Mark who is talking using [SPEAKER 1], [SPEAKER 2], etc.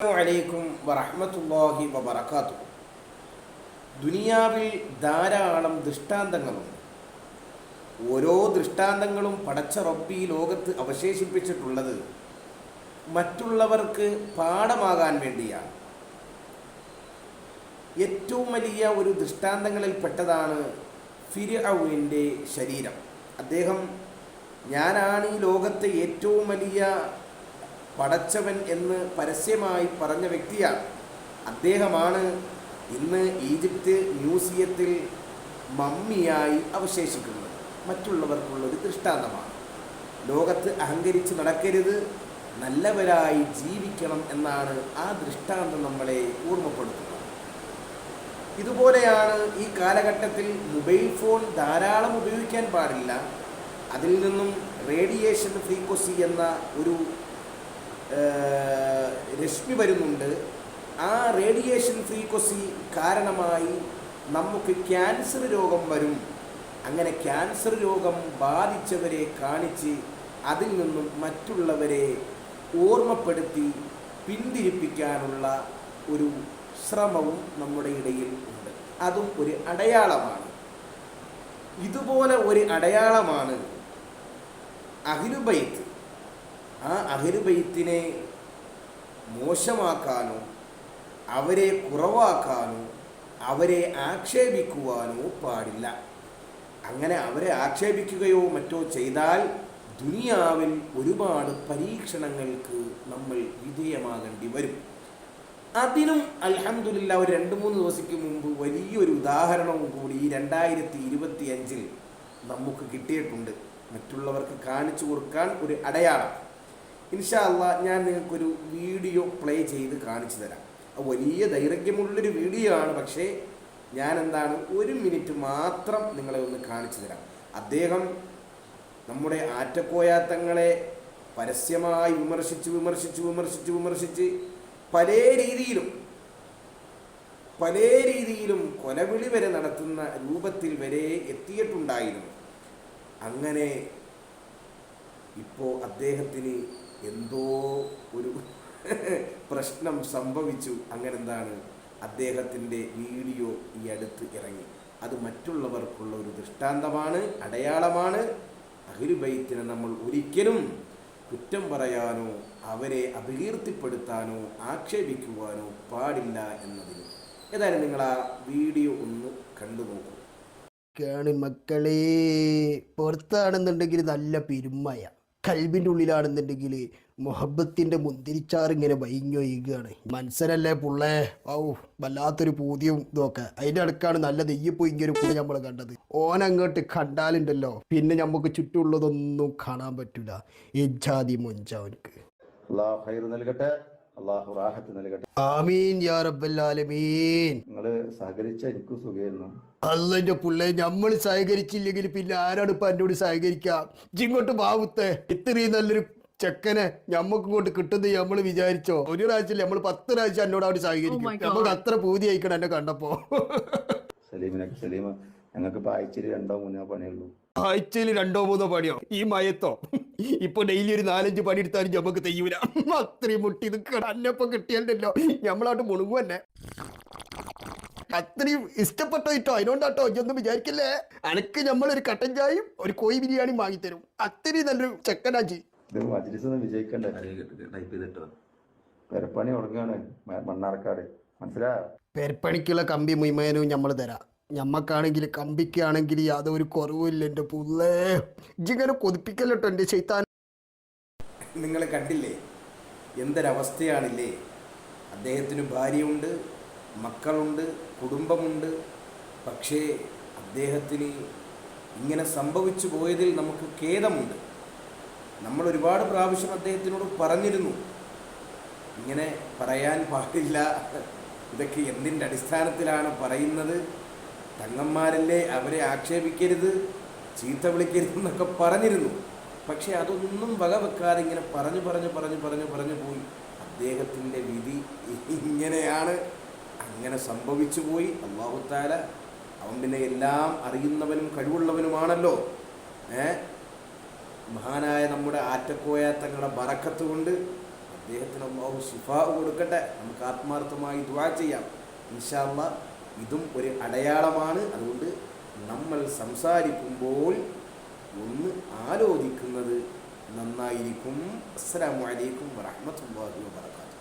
[SPEAKER 1] അലൈക്കും വറഹ്മത്തുള്ളാഹി വബറകാതുഹു. ദുനിയാവിൽ ധാരാളം ദൃഷ്ടാന്തങ്ങളുണ്ട്. ഓരോ ദൃഷ്ടാന്തങ്ങളും പടച്ച റബ്ബി ലോകത്ത് അവശേഷിപ്പിച്ചിട്ടുള്ളത് മറ്റുള്ളവർക്ക് പാഠമാകാൻ വേണ്ടിയാണ്. ഏറ്റവും വലിയ ഒരു ദൃഷ്ടാന്തങ്ങളിൽ പെട്ടതാണ് ഫിർഔനിൻ്റെ ശരീരം. അദ്ദേഹം ഞാനാണ് ഈ ലോകത്തെ ഏറ്റവും വലിയ പടച്ചവൻ എന്ന് പരസ്യമായി പറഞ്ഞ വ്യക്തിയാണ്. അദ്ദേഹമാണ് ഇന്ന് ഈജിപ്ത് മ്യൂസിയത്തിൽ മമ്മിയായി അവശേഷിക്കുന്നത്. മറ്റുള്ളവർക്കുള്ളൊരു ദൃഷ്ടാന്തമാണ്. ലോകത്ത് അഹങ്കരിച്ച് നടക്കരുത്, നല്ലവരായി ജീവിക്കണം എന്നാണ് ആ ദൃഷ്ടാന്തം നമ്മളെ ഓർമ്മപ്പെടുത്തുന്നത്. ഇതുപോലെയാണ് ഈ കാലഘട്ടത്തിൽ മൊബൈൽ ഫോൺ ധാരാളം ഉപയോഗിക്കാൻ പാടില്ല. അതിൽ നിന്നും റേഡിയേഷൻ ഫ്രീക്വൻസി എന്ന ഒരു രശ്മി വരുന്നുണ്ട്. ആ റേഡിയേഷൻ ഫ്രീക്വൻസി കാരണമായി നമുക്ക് ക്യാൻസർ രോഗം വരും. അങ്ങനെ ക്യാൻസർ രോഗം ബാധിച്ചവരെ കാണിച്ച് അതിൽ നിന്നും മറ്റുള്ളവരെ ഓർമ്മപ്പെടുത്തി പിന്തിരിപ്പിക്കാനുള്ള ഒരു ശ്രമവും നമ്മുടെ ഇടയിൽ ഉണ്ട്. അതും ഒരു അടയാളമാണ്. ഇതുപോലെ ഒരു അടയാളമാണ് അഹ്ലു ബൈത്ത്. ആ അഹ്ലു ബൈത്തിനെ മോശമാക്കാനോ അവരെ കുറവാക്കാനോ അവരെ ആക്ഷേപിക്കുവാനോ പാടില്ല. അങ്ങനെ അവരെ ആക്ഷേപിക്കുകയോ മറ്റോ ചെയ്താൽ ദുനിയാവിൽ ഒരുപാട് പരീക്ഷണങ്ങൾക്ക് നമ്മൾ വിധേയമാകേണ്ടി വരും. അതിനും അൽഹംദുലില്ലാ ഒരു 2-3 ദിവസത്തേക്ക് മുമ്പ് വലിയൊരു ഉദാഹരണവും കൂടി ഈ 2025 നമുക്ക് കിട്ടിയിട്ടുണ്ട്. മറ്റുള്ളവർക്ക് കാണിച്ചു കൊടുക്കാൻ ഒരു അടയാളം. ഇൻഷാ അല്ലാഹ് ഞാൻ നിങ്ങൾക്കൊരു വീഡിയോ പ്ലേ ചെയ്ത് കാണിച്ചു തരാം. വലിയ ദൈർഘ്യമുള്ളൊരു വീഡിയോ ആണ്, പക്ഷേ ഞാൻ 1 മിനിറ്റ് മാത്രം നിങ്ങളെ ഒന്ന് കാണിച്ചു തരാം. അദ്ദേഹം നമ്മുടെ ആറ്റക്കോയാത്തങ്ങളെ പരസ്യമായി വിമർശിച്ച് പല രീതിയിലും കൊലവിളി വരെ നടത്തുന്ന രൂപത്തിൽ വരെ എത്തിയിട്ടുണ്ടായിരുന്നു. അങ്ങനെ ഇപ്പോൾ അദ്ദേഹത്തിന് എന്തോ ഒരു പ്രശ്നം സംഭവിച്ചു. അങ്ങനെ അദ്ദേഹത്തിൻ്റെ വീഡിയോ ഈ അടുത്ത് ഇറങ്ങി. അത് മറ്റുള്ളവർക്കുള്ള ഒരു ദൃഷ്ടാന്തമാണ്, അടയാളമാണ്. അഹ്ലു ബൈത്തിനെ നമ്മൾ ഒരിക്കലും കുറ്റം പറയാനോ അവരെ അപകീർത്തിപ്പെടുത്താനോ ആക്ഷേപിക്കുവാനോ പാടില്ല എന്നതിന്. ഏതായാലും നിങ്ങൾ ആ വീഡിയോ ഒന്ന് കണ്ടു നോക്കൂ.
[SPEAKER 2] മക്കളെ, പുറത്താണെന്നുണ്ടെങ്കിൽ നല്ല പെരുമയ, കൽബിൻ്റെ ഉള്ളിലാണെന്നുണ്ടെങ്കിൽ മുഹബത്തിൻ്റെ മുന്തിരിച്ചാറ് ഇങ്ങനെ വൈകൊയ്യുകയാണ്. മനസ്സരല്ലേ പുള്ളേ, വല്ലാത്തൊരു പൂതിയും ഇതൊക്കെ. അതിൻ്റെ അടുക്കാണ് നല്ല നെയ്യപ്പോ ഇങ്ങനെ കൂടെ നമ്മൾ കണ്ടത്. ഓനങ്ങോട്ട് കണ്ടാലുണ്ടല്ലോ പിന്നെ നമുക്ക് ചുറ്റുമുള്ളതൊന്നും കാണാൻ പറ്റൂല. ഇജാതി മൊഞ്ചവനക്ക്
[SPEAKER 3] നൽകട്ടെ, അള്ളാഹു റാഹത്ത് നൽകട്ടെ.
[SPEAKER 2] ആമീൻ യാ റബ്ബൽ ആലമീൻ.
[SPEAKER 3] നിങ്ങള് സഹകരിച്ച എനിക്ക് സുഖമായിരുന്നു.
[SPEAKER 2] അള്ളന്റെ പുള്ളേ, നമ്മൾ സഹകരിച്ചില്ലെങ്കിൽ പിന്നെ ആരാണ് ഇപ്പൊ എന്നോട് സഹകരിക്കാം? ഇങ്ങോട്ട് ഭാവത്തെ ഇത്രയും നല്ലൊരു ചെക്കനെ ഞമ്മക്ക് ഇങ്ങോട്ട് കിട്ടുന്നത് നമ്മൾ വിചാരിച്ചോ? ഒരു പ്രാവശ്യം നമ്മൾ 10 പ്രാവശ്യം എന്നോട് അവിടെ സഹകരിക്കും. നമുക്ക് അത്ര പൂതി ആയിക്കണം എന്നെ കണ്ടപ്പോ.
[SPEAKER 3] സലീമ ഞങ്ങൾക്ക് ഇപ്പൊ ആഴ്ചയിൽ 2-3 പണിയുള്ളൂ.
[SPEAKER 2] ആഴ്ചയിൽ 2-3 പണിയോ? ഈ മയത്തോ? ഇപ്പൊ ഡെയിലി ഒരു 4-5 പണി എടുത്താലും നമുക്ക് തെയ്യൂല. അത്രയും മുട്ടി നിൽക്കണം. അന്നപ്പം കിട്ടിയല്ലോ നമ്മളാട്ട് മുണുങ്ങു തന്നെ. അത്രയും ഇഷ്ടപ്പെട്ടോ ഇട്ടോ, അതിനോണ്ടാട്ടോ ഇതൊന്നും വിചാരിക്കല്ലേ. അനക്ക് നമ്മളൊരു കട്ടൻ ചായയും ഒരു കോഴി ബിരിയാണി വാങ്ങിത്തരും. അത്രയും നല്ലൊരു ചെക്കനാജി.
[SPEAKER 3] ഇത് മജ്‌ലിസ് വിജയിക്കണ്ടേ? ടൈപ്പ് ചെയ്തിട്ടോ. പെരപ്പണി തുടങ്ങുകയാണ് മണ്ണാർക്കാട്, മനസ്സിലായോ?
[SPEAKER 2] പെരപ്പണിക്കുള്ള കമ്പി മുയ്മേനും നമ്മൾ തരാം. ഞമ്മക്കാണെങ്കിൽ കമ്പിക്കാണെങ്കിൽ യാതൊരു കുറവില്ല. എൻ്റെ പുള്ളേ, ഇങ്ങനെ കൊതിപ്പിക്കല്ലോ എൻ്റെ ശൈത്താൻ.
[SPEAKER 1] നിങ്ങൾ കണ്ടില്ലേ എന്തൊരവസ്ഥയാണില്ലേ? അദ്ദേഹത്തിന് ഭാര്യയുണ്ട്, മക്കളുണ്ട്, കുടുംബമുണ്ട്. പക്ഷേ അദ്ദേഹത്തിന് ഇങ്ങനെ സംഭവിച്ചു പോയതിൽ നമുക്ക് ഖേദമുണ്ട്. നമ്മൾ ഒരുപാട് പ്രാവശ്യം അദ്ദേഹത്തിനോട് പറഞ്ഞിരുന്നു, ഇങ്ങനെ പറയാൻ പാടില്ല, ഇതൊക്കെ എന്തിൻ്റെ അടിസ്ഥാനത്തിലാണ് പറയുന്നത്, തങ്ങന്മാരല്ലേ, അവരെ ആക്ഷേപിക്കരുത്, ചീത്ത വിളിക്കരുതെന്നൊക്കെ പറഞ്ഞിരുന്നു. പക്ഷേ അതൊന്നും വകവെക്കാതെ ഇങ്ങനെ പറഞ്ഞു പോയി. അദ്ദേഹത്തിൻ്റെ വിധി ഇങ്ങനെയാണ്. അങ്ങനെ സംഭവിച്ചു പോയി. അല്ലാഹു തആല അവൻ പിന്നെ എല്ലാം അറിയുന്നവനും കഴിവുള്ളവനുമാണല്ലോ. മഹാനായ നമ്മുടെ ആറ്റക്കോയ തങ്ങളുടെ ബറക്കത്ത് കൊണ്ട് അദ്ദേഹത്തിന് അല്ലാഹു ശിഫാ കൊടുക്കട്ടെ. നമുക്ക് ആത്മാർത്ഥമായി ദുആ ചെയ്യാം. ഇൻഷാ അല്ലാഹ് ഇതും ഒരു അടയാളമാണ്. അതുകൊണ്ട് നമ്മൾ സംസാരിക്കുമ്പോൾ ഒന്ന് ആലോചിക്കുന്നത് നന്നായിരിക്കും. അസ്സലാമു അലൈക്കും വറഹ്മത്തുള്ളാഹി വബറകാതുഹു.